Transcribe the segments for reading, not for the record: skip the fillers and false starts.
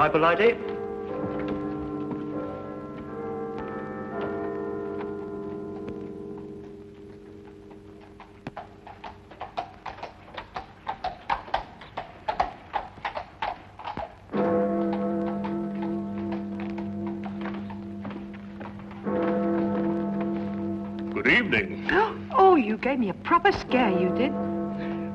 Hypolite. Good evening. Oh, you gave me a proper scare, you did.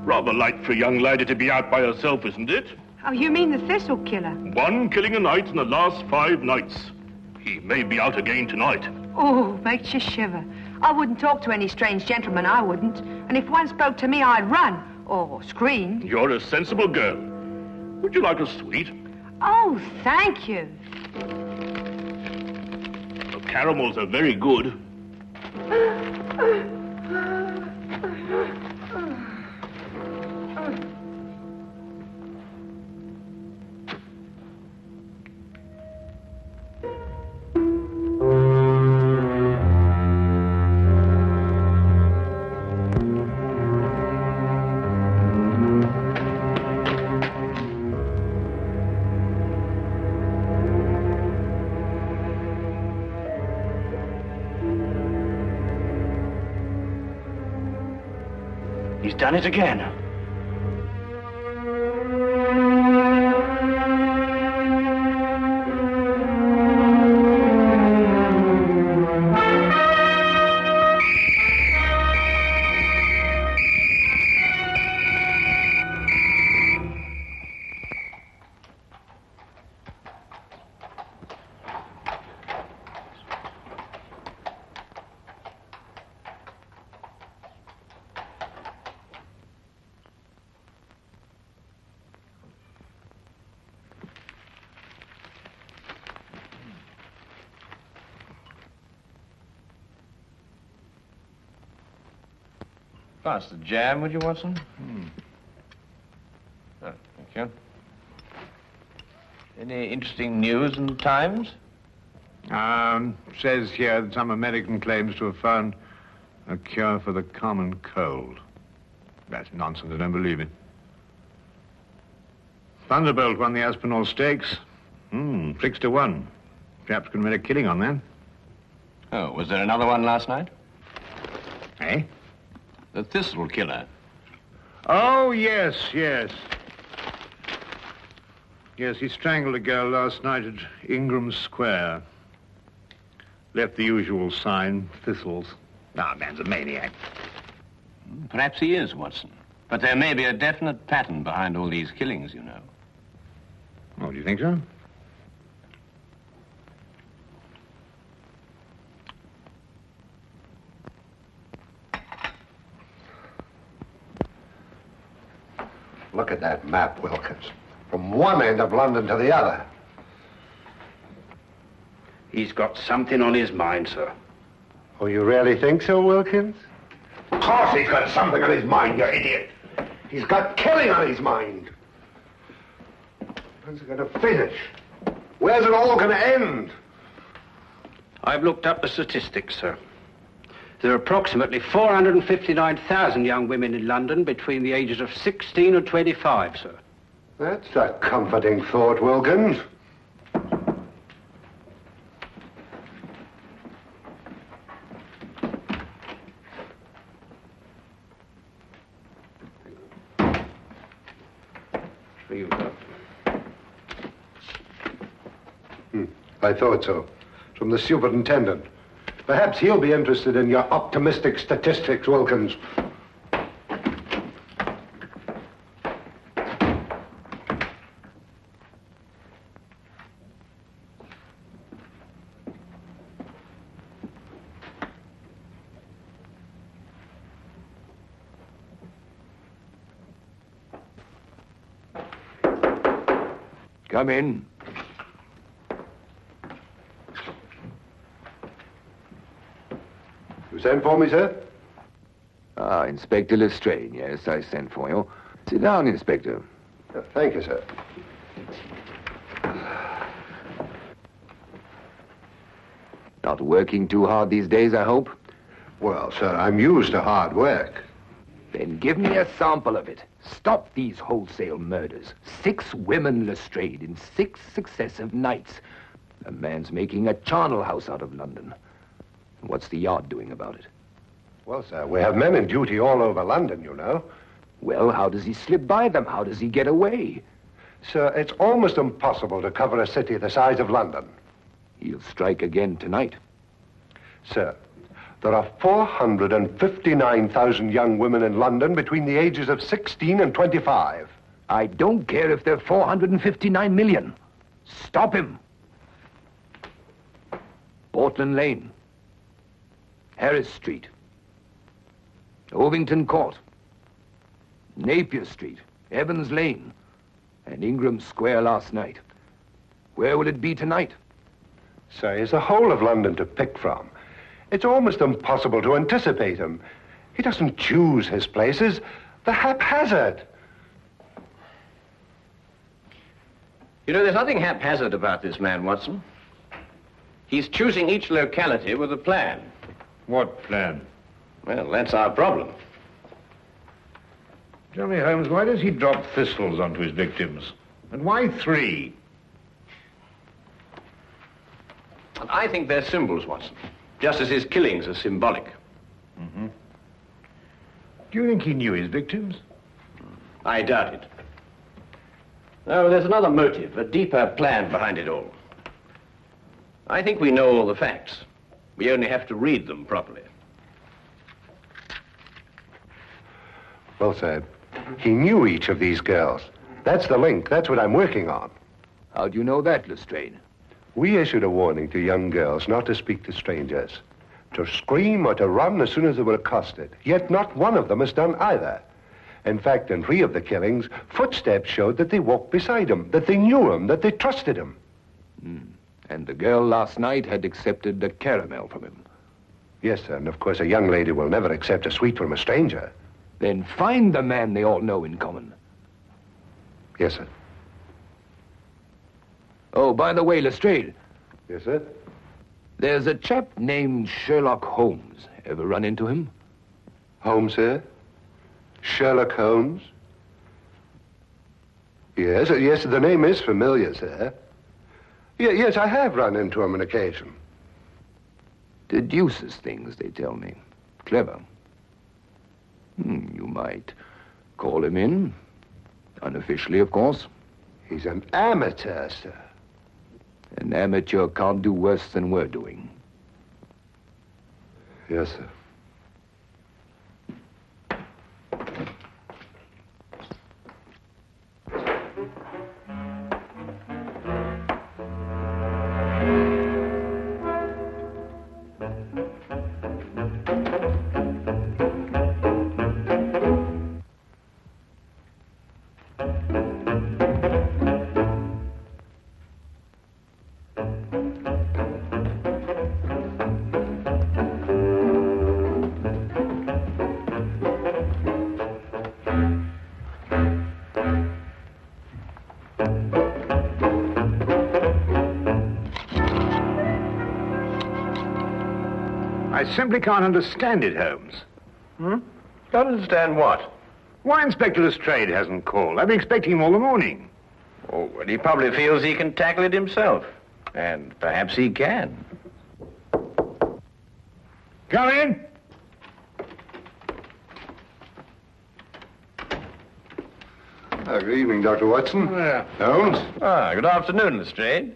Rather light for a young lady to be out by herself, isn't it? Oh, you mean the Thistle killer? 1 killing a night in the last 5 nights. He may be out again tonight. Oh, makes you shiver. I wouldn't talk to any strange gentleman, I wouldn't. And if one spoke to me, I'd run. Or scream. You're a sensible girl. Would you like a sweet? Oh, thank you. The caramels are very good. He's done it again. Pass the jam, would you, Watson? Oh, thank you. Any interesting news in the Times? Says here that some American claims to have found a cure for the common cold. That's nonsense, I don't believe it. Thunderbolt won the Aspinall Stakes. 6-1. Chaps can make a killing on that. Oh, was there another one last night? Eh? The Thistle killer. Oh, yes. Yes, he strangled a girl last night at Ingram Square. Left the usual sign, Thistles. Man's a maniac. Perhaps he is, Watson. But there may be a definite pattern behind all these killings, you know. Oh, do you think so? Look at that map, Wilkins. From one end of London to the other. He's got something on his mind, sir. Oh, you really think so, Wilkins? Of course he's got something on his mind, you idiot. He's got killing on his mind. When's it going to finish? Where's it all going to end? I've looked up the statistics, sir. There are approximately 459,000 young women in London between the ages of 16 and 25, sir. That's a comforting thought, Wilkins. For you, sir. I thought so. From the superintendent. Perhaps he'll be interested in your optimistic statistics, Wilkins. Come in. You sent for me, sir? Inspector Lestrade. Yes, I sent for you. Sit down, Inspector. Thank you, sir. Not working too hard these days, I hope? Well, sir, I'm used to hard work. Then give me a sample of it. Stop these wholesale murders. 6 women, Lestrade, in 6 successive nights. The man's making a charnel house out of London. What's the Yard doing about it? Well, sir, we have men in duty all over London, you know. Well, how does he slip by them? How does he get away? Sir, it's almost impossible to cover a city the size of London. He'll strike again tonight. Sir, there are 459,000 young women in London between the ages of 16 and 25. I don't care if they're 459 million. Stop him. Portland Lane. Harris Street. Ovington Court. Napier Street. Evans Lane. And Ingram Square last night. Where will it be tonight? Sir, he's the whole of London to pick from. It's almost impossible to anticipate him. He doesn't choose his places. They're haphazard. You know, there's nothing haphazard about this man, Watson. He's choosing each locality with a plan. What plan? Well, that's our problem. Tell me, Holmes, why does he drop thistles onto his victims? And why 3? I think they're symbols, Watson. Just as his killings are symbolic. Mm-hmm. Do you think he knew his victims? I doubt it. No, there's another motive, a deeper plan behind it all. I think we know all the facts. We only have to read them properly. Well, sir, he knew each of these girls. That's the link. That's what I'm working on. How do you know that, Lestrade? We issued a warning to young girls not to speak to strangers, to scream or to run as soon as they were accosted. Yet not one of them has done either. In fact, in 3 of the killings, footsteps showed that they walked beside him, that they knew him, that they trusted him. And the girl last night had accepted a caramel from him. Yes, sir, and of course a young lady will never accept a sweet from a stranger. Then find the man they all know in common. Yes, sir. Oh, by the way, Lestrade, Yes, sir. there's a chap named Sherlock Holmes. Ever run into him? Holmes, sir? Sherlock Holmes? Yes, yes, the name is familiar, sir. Yes, I have run into him on occasion. Deduces things, they tell me. Clever. You might call him in. Unofficially, of course. He's an amateur, sir. An amateur can't do worse than we're doing. Yes, sir. I simply can't understand it, Holmes. Don't understand what? Why Inspector Lestrade hasn't called? I've been expecting him all the morning. Oh, well, he probably feels he can tackle it himself. And perhaps he can. Come in. Good evening, Dr. Watson. Yeah. Holmes? Good afternoon, Lestrade.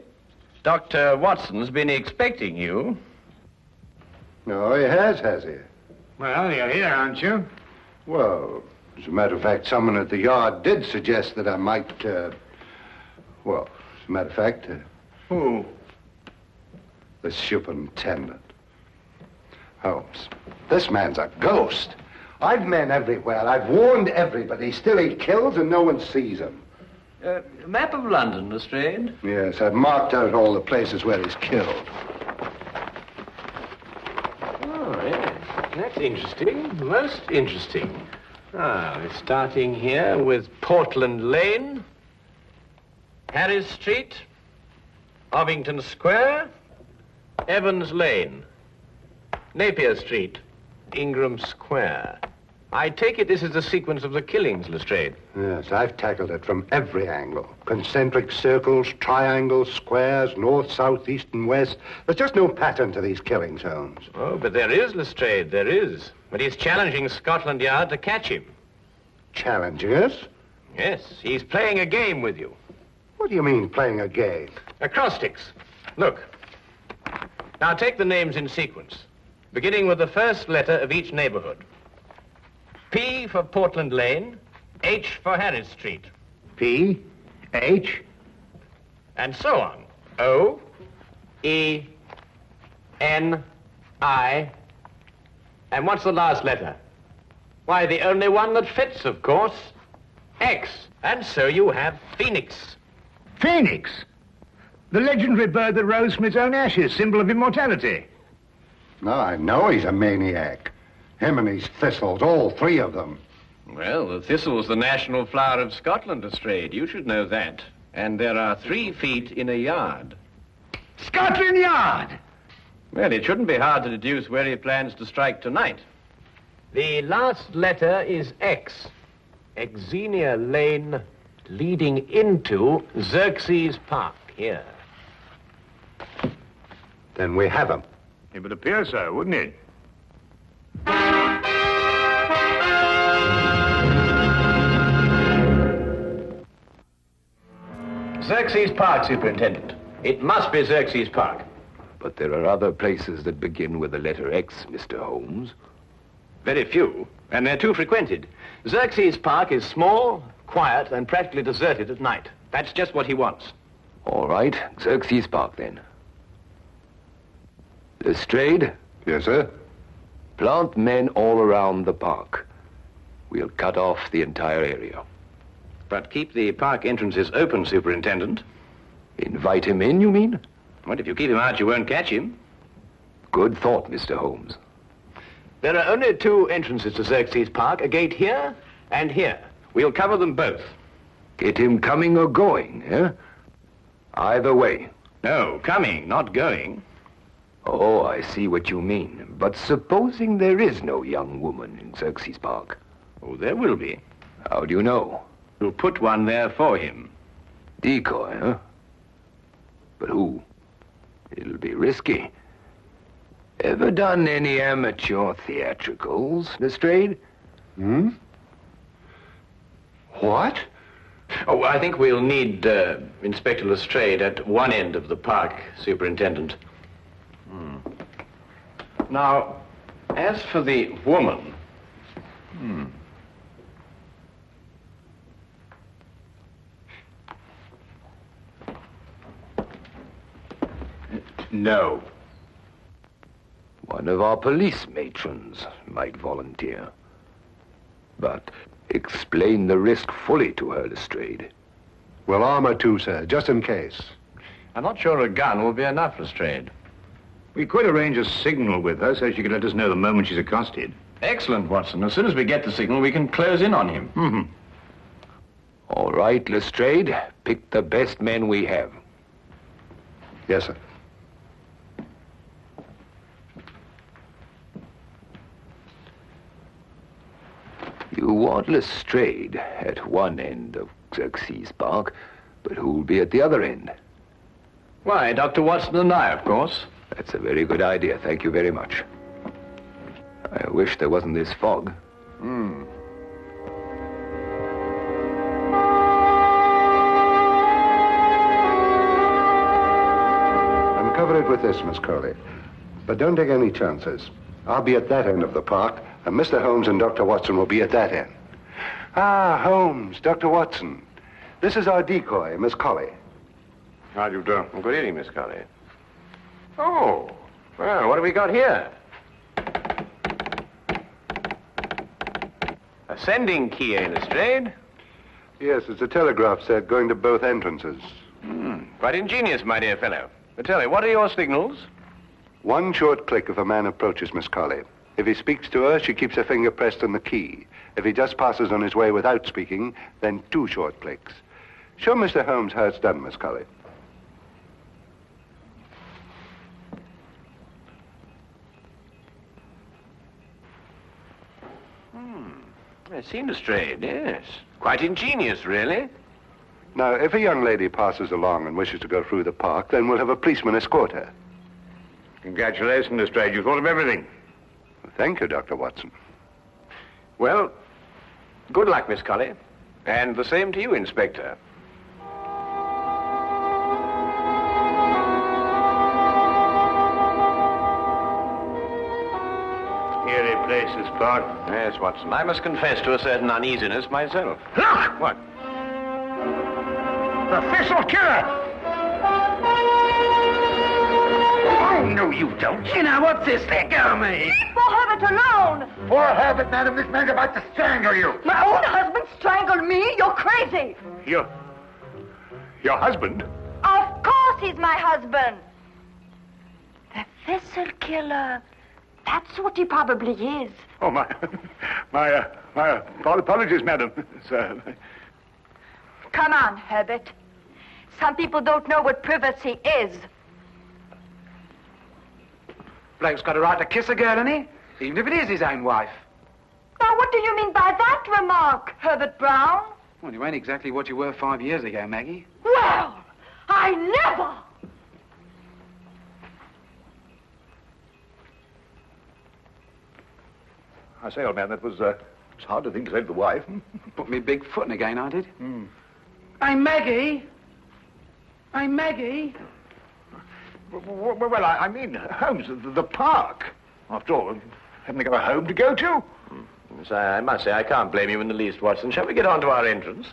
Dr. Watson's been expecting you. No, he has he? Well, you're here, aren't you? Well, as a matter of fact, someone at the Yard did suggest that I might, well, as a matter of fact... Who? The superintendent. Holmes, this man's a ghost. I've men everywhere. I've warned everybody. Still he kills and no one sees him. Map of London, Lestrade. Yes, I've marked out all the places where he's killed. Oh, yes. That's interesting. Most interesting. We're starting here with Portland Lane, Harris Street, Ovington Square, Evans Lane, Napier Street, Ingram Square. I take it this is the sequence of the killings, Lestrade. Yes, I've tackled it from every angle. Concentric circles, triangles, squares, north, south, east, and west. There's just no pattern to these killings, Holmes. Oh, but there is, Lestrade, there is. But he's challenging Scotland Yard to catch him. Challenging us? Yes, he's playing a game with you. What do you mean, playing a game? Acrostics. Look. Now take the names in sequence, beginning with the first letter of each neighborhood. P for Portland Lane, H for Harris Street. P, H. And so on. O, E, N, I. And what's the last letter? Why, the only one that fits, of course. X. And so you have Phoenix. Phoenix. The legendary bird that rose from its own ashes, symbol of immortality. No, I know he's a maniac. Him and his thistles, all three of them. Well, the thistle's the national flower of Scotland, Lestrade. You should know that. And there are 3 feet in a yard. Scotland Yard! Well, it shouldn't be hard to deduce where he plans to strike tonight. The last letter is X. Xenia Lane leading into Xerxes Park, here. Then we have him. It would appear so, wouldn't it? Xerxes Park, Superintendent. It must be Xerxes Park. But there are other places that begin with the letter X, Mr. Holmes. Very few, and they're too frequented. Xerxes Park is small, quiet, and practically deserted at night. That's just what he wants. All right, Xerxes Park, then. Lestrade, Yes, sir? plant men all around the park. We'll cut off the entire area. But keep the park entrances open, Superintendent. Invite him in, you mean? What if you keep him out, you won't catch him? Good thought, Mr. Holmes. There are only 2 entrances to Xerxes Park, a gate here and here. We'll cover them both. Get him coming or going, eh? Either way. No, coming, not going. Oh, I see what you mean. But supposing there is no young woman in Xerxes Park? Oh, there will be. How do you know? We'll put one there for him. Decoy, huh? But who? It'll be risky. Ever done any amateur theatricals, Lestrade? Hmm? What? Oh, I think we'll need Inspector Lestrade at one end of the park, Superintendent. Now, as for the woman... No. One of our police matrons might volunteer. But explain the risk fully to her, Lestrade. Well, armor too, sir, just in case. I'm not sure a gun will be enough, Lestrade. We could arrange a signal with her so she could let us know the moment she's accosted. Excellent, Watson. As soon as we get the signal, we can close in on him. Mm-hmm. All right, Lestrade. Pick the best men we have. Yes, sir. You want Lestrade at one end of Xerxes Park, but who'll be at the other end? Why, Dr. Watson and I, of course. That's a very good idea. Thank you very much. I wish there wasn't this fog. Uncover it with this, Miss Crowley. But don't take any chances. I'll be at that end of the park, and Mr. Holmes and Dr. Watson will be at that end. Ah, Holmes, Dr. Watson. This is our decoy, Miss Colley. How do you do? Good evening, Miss Colley. Oh, well, what have we got here? A sending key, eh, Lestrade? Yes, it's a telegraph set going to both entrances. Quite ingenious, my dear fellow. But tell me, what are your signals? One short click if a man approaches Miss Colley. If he speaks to her, she keeps her finger pressed on the key. If he just passes on his way without speaking, then 2 short clicks. Show Mr. Holmes how it's done, Miss Colley. I've seen Lestrade, yes. Quite ingenious, really. Now, if a young lady passes along and wishes to go through the park, then we'll have a policeman escort her. Congratulations, Lestrade. You thought of everything. Thank you, Dr. Watson. Well, good luck, Miss Colley. And the same to you, Inspector. Eerie place, this park. Yes, Watson. I must confess to a certain uneasiness myself. Look! What? The Thistle killer! Oh, no, you don't. You know what's this? Let go of me. Leave poor Herbert alone. Poor Herbert, madam, this man's about to strangle you. My own husband strangled me? You're crazy. Your husband? Of course he's my husband. The Thistle killer. That's what he probably is. Oh, my apologies, madam. Sir. Come on, Herbert. Some people don't know what privacy is. Bloke's got a right to kiss a girl, hasn't he? Even if it is his own wife. Now, what do you mean by that remark, Herbert Brown? Well, you ain't exactly what you were 5 years ago, Maggie. Well, I never! I say, old man, that was, it's hard to think to save the wife. Put me big foot in again, I did. Hey, Maggie! Hey, Maggie! Well, I mean, Holmes, the park. After all, haven't they got a home to go to? Yes, I must say, I can't blame you in the least, Watson. Shall we get on to our entrance?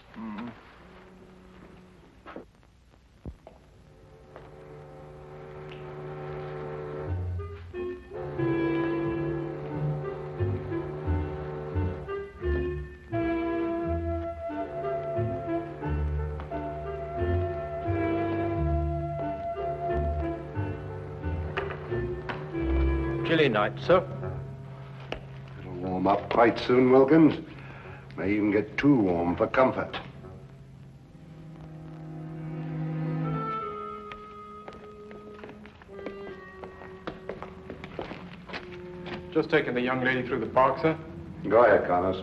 Chilly night, sir. It'll warm up quite soon, Wilkins. May even get too warm for comfort. Just taking the young lady through the park, sir. Go ahead, Connors.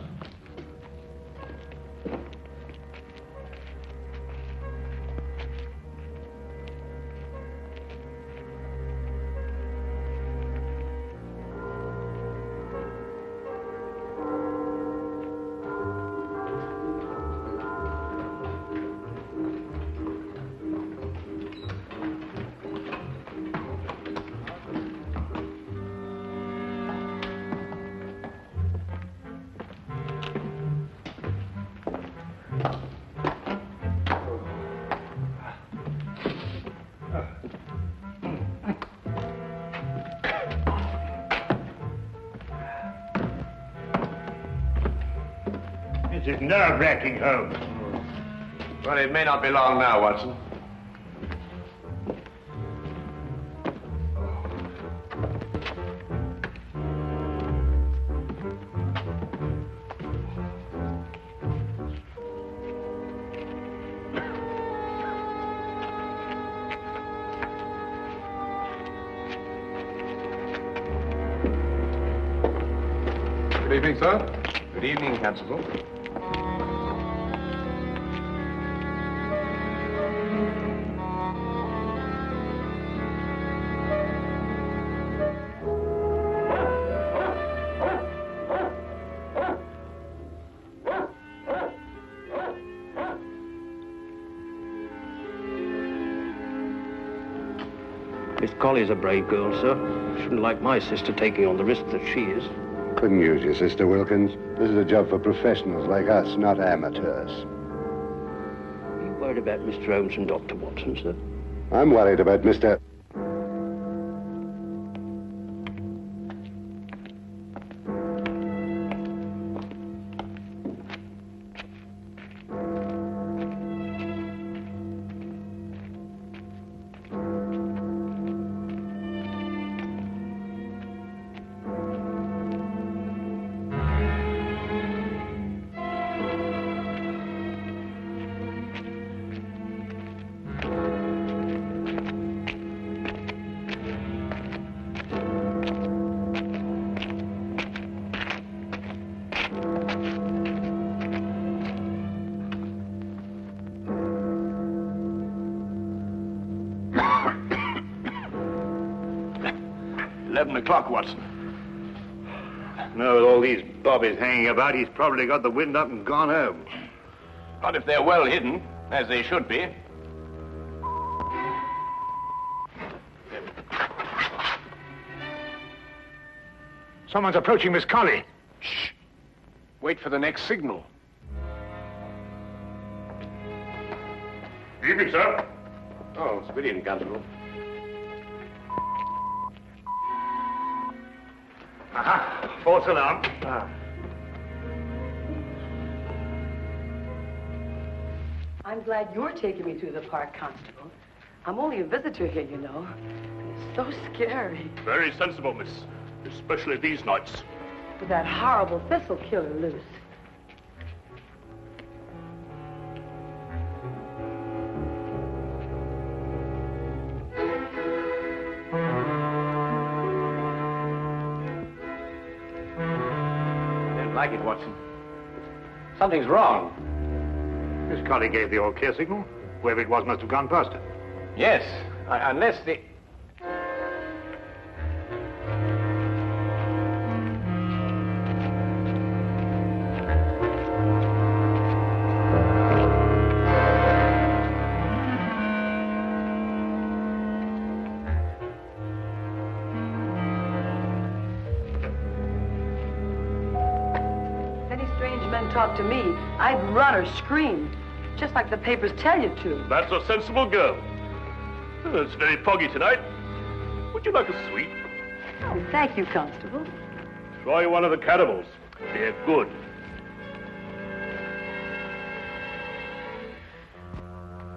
This is nerve-wracking, Holmes. Well, it may not be long now, Watson. Good evening, sir. Good evening, Constable. Miss Colley's a brave girl, sir. Shouldn't like my sister taking on the risk that she is. Couldn't use your sister, Wilkins. This is a job for professionals like us, not amateurs. Are you worried about Mr. Holmes and Dr. Watson, sir? I'm worried about Mr. 11 o'clock, Watson. No, with all these bobbies hanging about, he's probably got the wind up and gone home. Not if they're well hidden, as they should be. Someone's approaching Miss Colley. Shh. Wait for the next signal. Evening, sir. Oh, civilian constable. Aha, false alarm. I'm glad you're taking me through the park, Constable. I'm only a visitor here, you know. It's so scary. Very sensible, miss. Especially these nights. With that horrible Thistle killer loose. I don't like it, Watson. Something's wrong. Miss Colley gave the all-clear signal. Whoever it was must have gone past her. Yes, unless the... If any strange men talk to me, I'd run or scream. Just like the papers tell you to. That's a sensible girl. It's very foggy tonight. Would you like a sweet? Oh, thank you, Constable. Try one of the cannibals. They're good.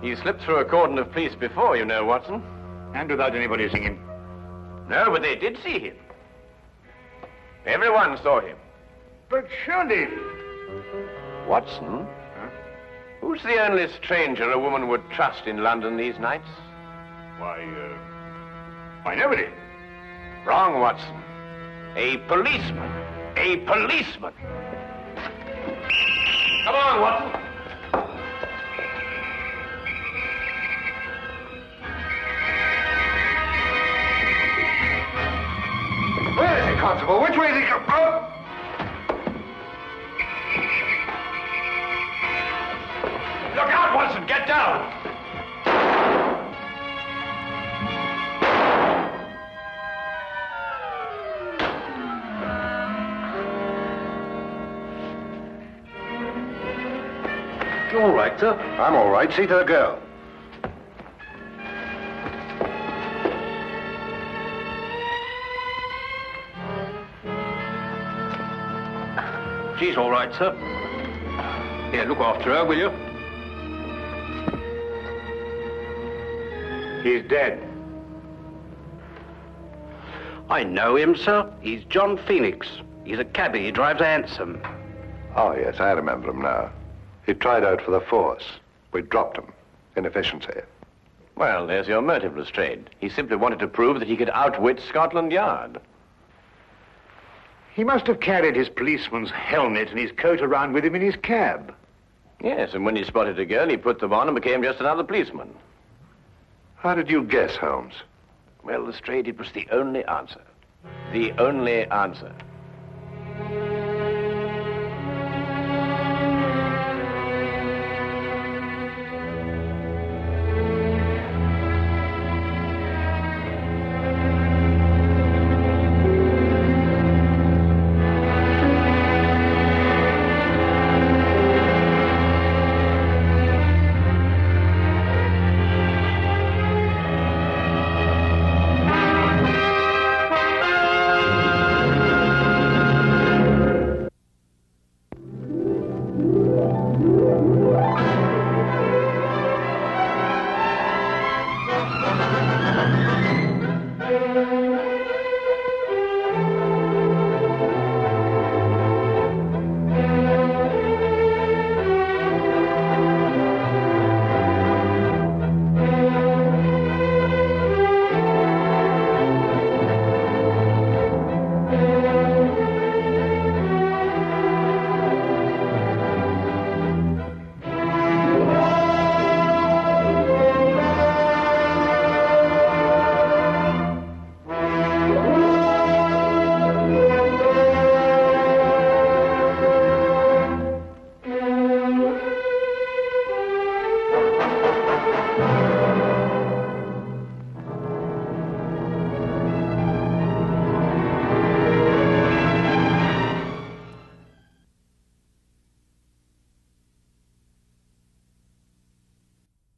He slipped through a cordon of police before, you know, Watson. And without anybody seeing him. No, but they did see him. Everyone saw him. But surely... Watson? Who's the only stranger a woman would trust in London these nights? Why, nobody. Wrong, Watson. A policeman. A policeman. Come on, Watson. Where is he, Constable? Which way is he going? Oh! Look out, Watson! Get down! You all right, sir? I'm all right. See to the girl. She's all right, sir. Here, look after her, will you? He's dead. I know him, sir. He's John Phoenix. He's a cabbie. He drives a hansom. Oh, yes, I remember him now. He tried out for the force. We dropped him. Inefficiency. Well, there's your motive, Lestrade. He simply wanted to prove that he could outwit Scotland Yard. He must have carried his policeman's helmet and his coat around with him in his cab. Yes, and when he spotted a girl, he put them on and became just another policeman. How did you guess, Holmes? Well, Lestrade, it was the only answer. The only answer.